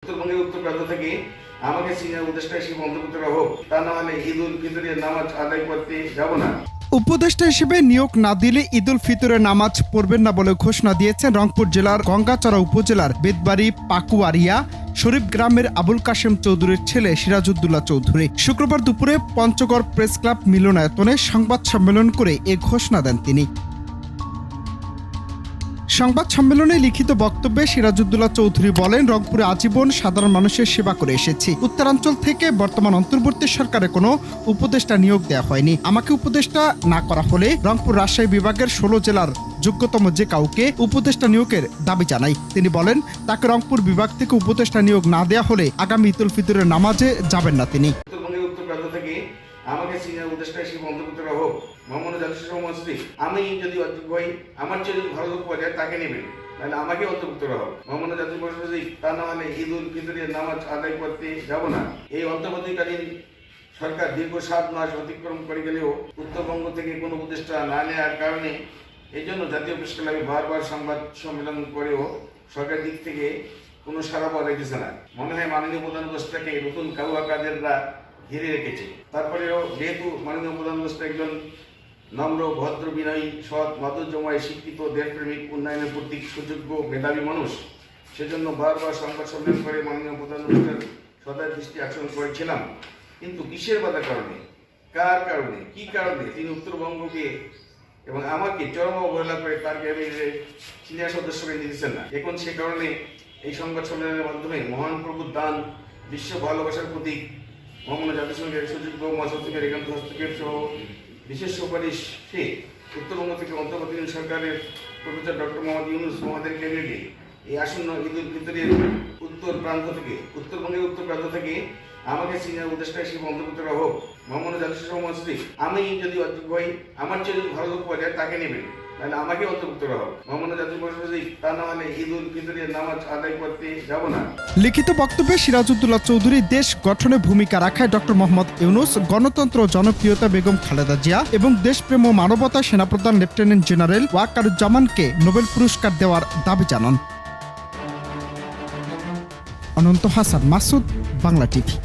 উত্তরবঙ্গের উত্তর প্রান্ত থেকে আমাকে সিনিয়র উপদেষ্টা হিসেবে অন্তর্ভুক্ত করা হোক, তা না হলে ঈদ উল ফিতরের নামাজ আদায় করতে যাব না। উপদেষ্টা হিসেবে নিয়োগ না দিলে ঈদ উল ফিতরের নামাজ পড়বেন না বলে ঘোষণা দিয়েছেন রংপুর জেলার গঙ্গাচড়া উপজেলার বেদবাড়ি পাকুয়ারিয়া শরীফ গ্রামের আবুল কাশেম চৌধুরীর ছেলে সিরাজউদ্দৌলা চৌধুরী। শুক্রবার দুপুরে পঞ্চগড় প্রেস ক্লাব মিলনায়তনে সংবাদ সম্মেলন করে এ ঘোষণা দেন তিনি। সংবাদ সম্মেলনে লিখিত বক্তব্যে সিরাজউদ্দৌলা চৌধুরী বলেন, রংপুরে আজীবন সাধারণ মানুষের সেবা করে এসেছি। উত্তরাঞ্চল থেকে বর্তমান অন্তর্বর্তী সরকারে কোনো উপদেষ্টা নিয়োগ দেওয়া হয়নি। আমাকে উপদেষ্টা না করা হলে রংপুর রাজশাহী বিভাগের 16 জেলার যোগ্যতম যে কাউকে উপদেষ্টা নিয়োগের দাবি জানাই। তিনি বলেন, তাকে রংপুর বিভাগ থেকে উপদেষ্টা নিয়োগ না দেওয়া হলে আগামী ঈদ উল ফিতরের নামাজে যাবেন না তিনি। উত্তরবঙ্গের উত্তর প্রান্ত থেকে আমাকে সিনিয়র উপদেষ্টা হিসেবে অন্তর্ভুক্ত করা হোক। মোহাম্মদ জাতিসংঘ মসজিদ আমি যদি অযোগ্য হই, আমার চেয়ে যদি ভালো লোক পাওয়া যায় তাকে নেবেন, তাহলে আমাকে অন্তর্ভুক্ত করা হোক। মোহাম্মদ জাতিসংঘ মসজিদ তা না হলে ঈদ উল ফিতরের নামাজ আদায় করতে যাব না। এই অন্তর্বর্তীকালীন সরকার দীর্ঘ 7 মাস অতিক্রম করে গেলেও উত্তরবঙ্গ থেকে কোনো উপদেষ্টা না নেওয়ার কারণে এই জন্য জাতীয় প্রেস ক্লাবে বারবার সংবাদ সম্মেলন করেও সরকারের দিক থেকে কোনো সাড়া পাওয়া যাইতেছে না। মনে হয় মাননীয় প্রধান উপদেষ্টাকে নতুন কাউয়া কাদেররা ঘিরে রেখেছে। তারপরেও যেহেতু মাননীয় প্রধান উপদেষ্টা একজন নম্র, ভদ্র, বিনয়ী, সৎ, মাধুর্যময়, শিক্ষিত, দেশপ্রেমিক, উন্নয়নের প্রতীক, সুযোগ্য, মেধাবী মানুষ, সেজন্য বারবার সংবাদ সম্মেলন করে মাননীয় প্রধান উপদেষ্টার সদয় দৃষ্টি আকর্ষণ করেছিলাম। কিন্তু কিসের বাধার কারণে, কার কারণে, কি কারণে তিনি উত্তরবঙ্গকে এবং আমাকে চরম অবহেলা করে তার ক্যাবিনেটের সিনিয়র সদস্য বেঁধে দিচ্ছেন না। এখন সে কারণে এই সংবাদ সম্মেলনের মাধ্যমে মহান প্রভুর দান, বিশ্ব ভালোবাসার প্রতীক মহামান্য জাতিসংঘের সুযোগ্য মহাসচিবের একান্ত হস্তক্ষেপ সহ বিশেষ সুপারিশ সে উত্তরবঙ্গ থেকে অন্তর্বর্তীকালীন সরকারের প্রফেসর ডক্টর মোহাম্মদ ইউনূস মহাদের ক্যাবিনেটে এই আসন্ন ঈদ উল ফিতরের উত্তরবঙ্গের উত্তর প্রান্ত থেকে আমাকে সিনিয়র উপদেষ্টা হিসেবে অন্তর্ভুক্ত করা হোক। মোহাম্মদ জাতিসংঘ মসজিদ আমি যদি অযোগ্য হই, আমার চেয়ে যদি ভালো লোক পাওয়া যায় তাকে নেবেন, তাহলে আমাকে অন্তর্ভুক্ত করা হোক। মোহাম্মদ জাতিসংঘ মসজিদ তা না হলে ঈদ উল ফিতরের নামাজ আদায় করতে যাব না। লিখিত বক্তব্যে সিরাজউদ্দৌলা চৌধুরী দেশ গঠনে ভূমিকা রাখায় ডক্টর মোহাম্মদ ইউনূস, গণতন্ত্র ও জনপ্রিয়তা বেগম খালেদা জিয়া এবং দেশপ্রেম ও মানবতা সেনাপ্রধান লেফটেন্যান্ট জেনারেল ওয়াকারুজ্জামানকে নোবেল পুরস্কার দেওয়ার দাবি জানান। অনন্ত হাসান মাসুদ, বাংলা টিভি।